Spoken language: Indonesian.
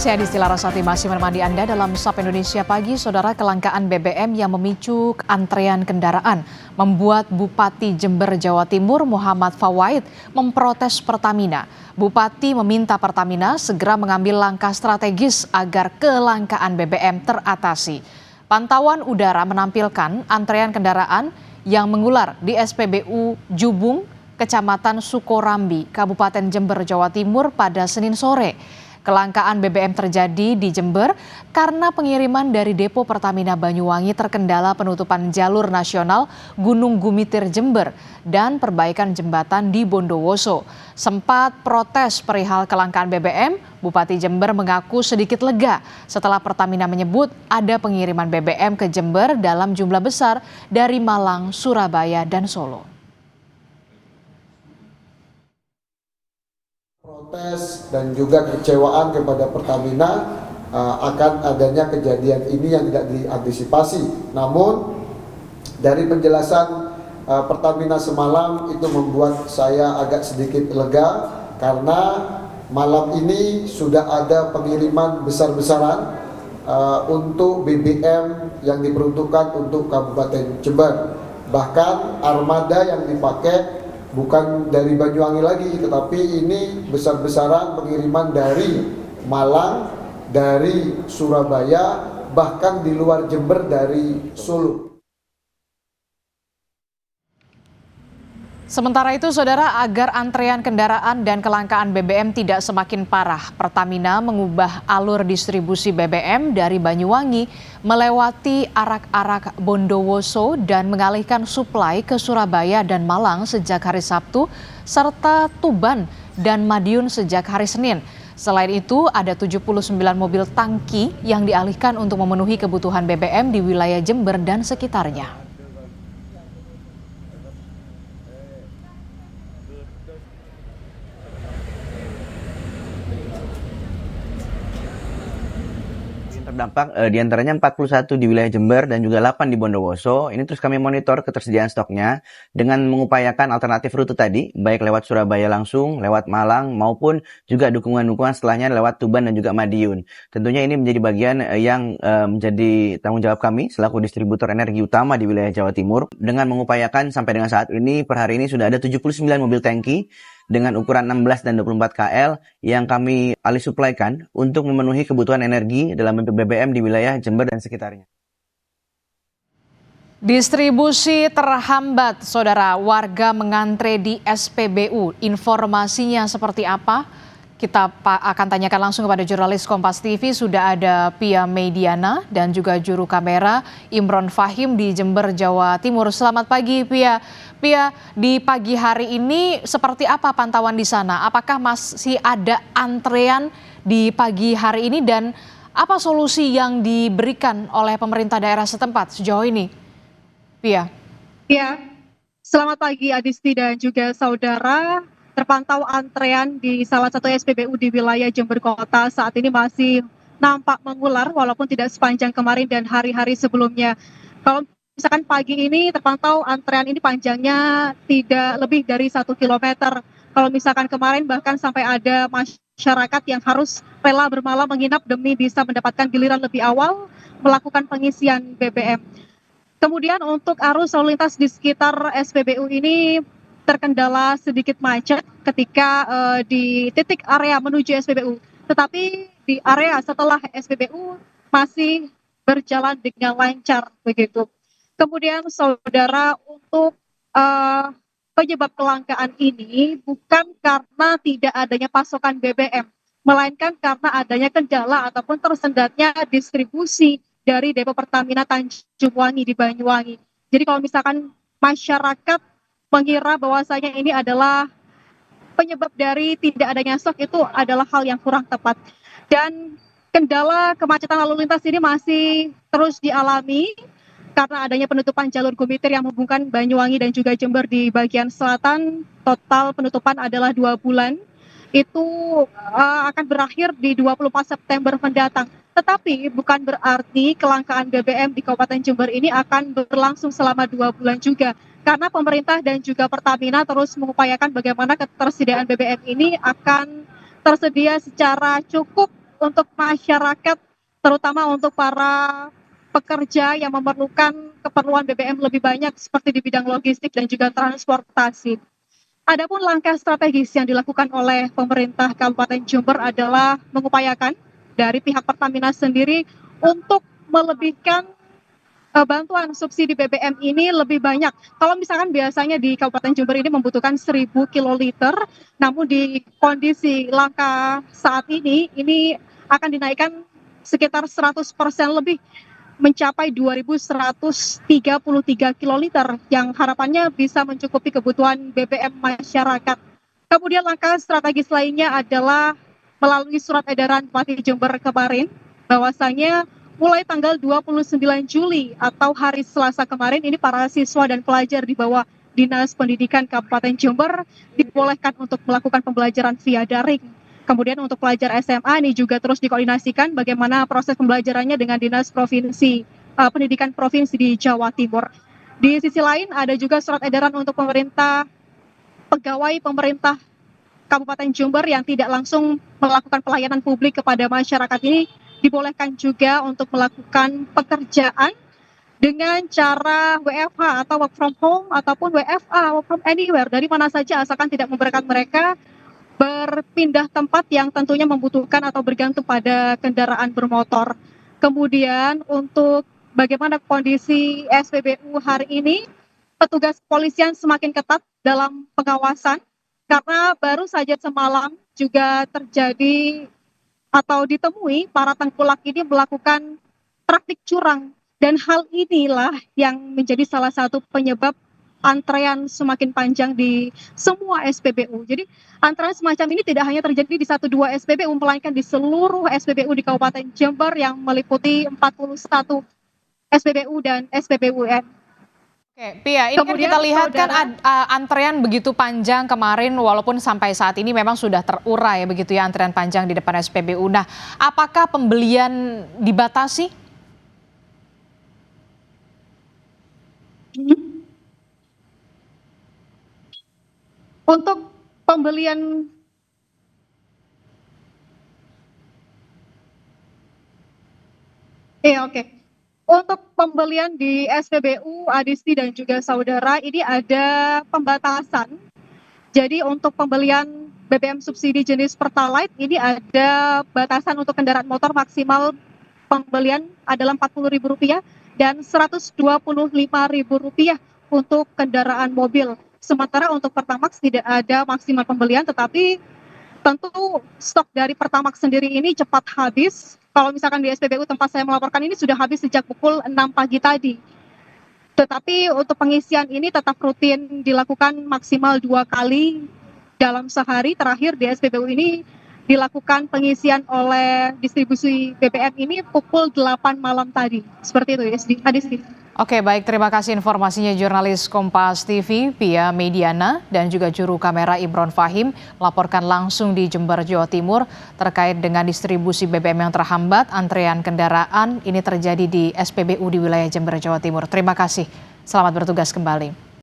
Saya Distila Rasati masih menemani Anda dalam SAP Indonesia Pagi. Saudara, kelangkaan BBM yang memicu antrean kendaraan membuat Bupati Jember, Jawa Timur Muhammad Fawaid memprotes Pertamina. Bupati meminta Pertamina segera mengambil langkah strategis agar kelangkaan BBM teratasi. Pantauan udara menampilkan antrean kendaraan yang mengular di SPBU Jubung, Kecamatan Sukorambi, Kabupaten Jember, Jawa Timur pada Senin sore. Kelangkaan BBM terjadi di Jember karena pengiriman dari depo Pertamina Banyuwangi terkendala penutupan jalur nasional Gunung Gumitir Jember dan perbaikan jembatan di Bondowoso. Sempat protes perihal kelangkaan BBM, Bupati Jember mengaku sedikit lega setelah Pertamina menyebut ada pengiriman BBM ke Jember dalam jumlah besar dari Malang, Surabaya, dan Solo. Protes dan juga kekecewaan kepada Pertamina akan adanya kejadian ini yang tidak diantisipasi. Namun dari penjelasan Pertamina semalam itu membuat saya agak sedikit lega karena malam ini sudah ada pengiriman besar-besaran untuk BBM yang diperuntukkan untuk Kabupaten Jember. Bahkan armada yang dipakai bukan dari Banyuwangi lagi, tetapi ini besar-besaran pengiriman dari Malang, dari Surabaya, bahkan di luar Jember dari Solo. Sementara itu, saudara, agar antrean kendaraan dan kelangkaan BBM tidak semakin parah, Pertamina mengubah alur distribusi BBM dari Banyuwangi melewati arak-arak Bondowoso dan mengalihkan suplai ke Surabaya dan Malang sejak hari Sabtu, serta Tuban dan Madiun sejak hari Senin. Selain itu, ada 79 mobil tangki yang dialihkan untuk memenuhi kebutuhan BBM di wilayah Jember dan sekitarnya. Terdampak diantaranya 41 di wilayah Jember dan juga 8 di Bondowoso. Ini terus kami monitor ketersediaan stoknya dengan mengupayakan alternatif rute tadi, baik lewat Surabaya langsung, lewat Malang, maupun juga dukungan-dukungan setelahnya lewat Tuban dan juga Madiun. Tentunya ini menjadi bagian yang menjadi tanggung jawab kami selaku distributor energi utama di wilayah Jawa Timur dengan mengupayakan sampai dengan saat ini per hari ini sudah ada 79 mobil tangki dengan ukuran 16 dan 24 KL yang kami alih suplaikan untuk memenuhi kebutuhan energi dalam bentuk BBM di wilayah Jember dan sekitarnya. Distribusi terhambat, saudara. Warga mengantre di SPBU. Informasinya seperti apa? Kita akan tanyakan langsung kepada jurnalis Kompas TV. Sudah ada Pia Mediana dan juga juru kamera Imron Fahim di Jember, Jawa Timur. Selamat pagi, Pia. Pia, di pagi hari ini seperti apa pantauan di sana? Apakah masih ada antrean di pagi hari ini dan apa solusi yang diberikan oleh pemerintah daerah setempat sejauh ini? Pia. Ya, selamat pagi Adisti dan juga saudara. Terpantau antrean di salah satu SPBU di wilayah Jember Kota saat ini masih nampak mengular walaupun tidak sepanjang kemarin dan hari-hari sebelumnya. Kalau misalkan pagi ini terpantau antrean ini panjangnya tidak lebih dari 1 kilometer. Kalau misalkan kemarin bahkan sampai ada masyarakat yang harus rela bermalam menginap demi bisa mendapatkan giliran lebih awal melakukan pengisian BBM. Kemudian untuk arus lalu lintas di sekitar SPBU ini terkendala sedikit macet ketika di titik area menuju SPBU. Tetapi di area setelah SPBU masih berjalan dengan lancar begitu. Kemudian saudara, untuk penyebab kelangkaan ini bukan karena tidak adanya pasokan BBM, melainkan karena adanya kendala ataupun tersendatnya distribusi dari depo Pertamina Tanjung Wangi di Banyuwangi. Jadi kalau misalkan masyarakat mengira bahwasanya ini adalah penyebab dari tidak adanya stok, itu adalah hal yang kurang tepat. Dan kendala kemacetan lalu lintas ini masih terus dialami karena adanya penutupan jalur Gumitir yang menghubungkan Banyuwangi dan juga Jember di bagian selatan. Total penutupan adalah 2 bulan. Itu akan berakhir di 24 September mendatang. Tetapi bukan berarti kelangkaan BBM di Kabupaten Jember ini akan berlangsung selama 2 bulan juga. Karena pemerintah dan juga Pertamina terus mengupayakan bagaimana ketersediaan BBM ini akan tersedia secara cukup untuk masyarakat, terutama untuk para pekerja yang memerlukan keperluan BBM lebih banyak seperti di bidang logistik dan juga transportasi. Adapun langkah strategis yang dilakukan oleh pemerintah Kabupaten Jember adalah mengupayakan dari pihak Pertamina sendiri untuk melebihkan bantuan subsidi BBM ini lebih banyak. Kalau misalkan biasanya di Kabupaten Jember ini membutuhkan 1.000 kiloliter, namun di kondisi langka saat ini akan dinaikkan sekitar 100% lebih, mencapai 2.133 kiloliter yang harapannya bisa mencukupi kebutuhan BBM masyarakat. Kemudian langkah strategis lainnya adalah melalui surat edaran Bupati Jember kemarin, bahwasanya mulai tanggal 29 Juli atau hari Selasa kemarin ini para siswa dan pelajar di bawah Dinas Pendidikan Kabupaten Jember dibolehkan untuk melakukan pembelajaran via daring. Kemudian untuk pelajar SMA ini juga terus dikoordinasikan bagaimana proses pembelajarannya dengan Dinas Pendidikan Provinsi di Jawa Timur. Di sisi lain ada juga surat edaran untuk pegawai pemerintah Kabupaten Jember yang tidak langsung melakukan pelayanan publik kepada masyarakat ini dibolehkan juga untuk melakukan pekerjaan dengan cara WFH atau work from home ataupun WFA, work from anywhere, dari mana saja asalkan tidak memberatkan mereka berpindah tempat yang tentunya membutuhkan atau bergantung pada kendaraan bermotor. Kemudian untuk bagaimana kondisi SPBU hari ini, petugas kepolisian semakin ketat dalam pengawasan karena baru saja semalam juga terjadi atau ditemui para tengkulak ini melakukan praktik curang, dan hal inilah yang menjadi salah satu penyebab antrean semakin panjang di semua SPBU. Jadi antrean semacam ini tidak hanya terjadi di 1-2 SPBU, melainkan di seluruh SPBU di Kabupaten Jember yang meliputi 41 SPBU dan SPBUN. Oke, Pia, ini Kemudian, kan kita lihat kan Saudara, antrean begitu panjang kemarin, walaupun sampai saat ini memang sudah terurai begitu ya antrean panjang di depan SPBU. Nah, apakah pembelian dibatasi? Untuk pembelian oke. Untuk pembelian di SPBU, Adisti dan juga saudara, ini ada pembatasan. Jadi untuk pembelian BBM subsidi jenis Pertalite ini ada batasan untuk kendaraan motor maksimal pembelian adalah Rp40.000 dan Rp125.000 untuk kendaraan mobil. Sementara untuk Pertamax tidak ada maksimal pembelian, tetapi tentu stok dari Pertamax sendiri ini cepat habis. Kalau misalkan di SPBU tempat saya melaporkan ini sudah habis sejak pukul 6 pagi tadi. Tetapi untuk pengisian ini tetap rutin dilakukan maksimal 2 kali dalam sehari. Terakhir di SPBU ini dilakukan pengisian oleh distribusi BBM ini pukul 8 malam tadi. Seperti itu, Adisti. Oke, baik, terima kasih informasinya jurnalis Kompas TV, Pia Mediana, dan juga juru kamera Imron Fahim melaporkan langsung di Jember, Jawa Timur terkait dengan distribusi BBM yang terhambat. Antrean kendaraan ini terjadi di SPBU di wilayah Jember, Jawa Timur. Terima kasih, selamat bertugas kembali.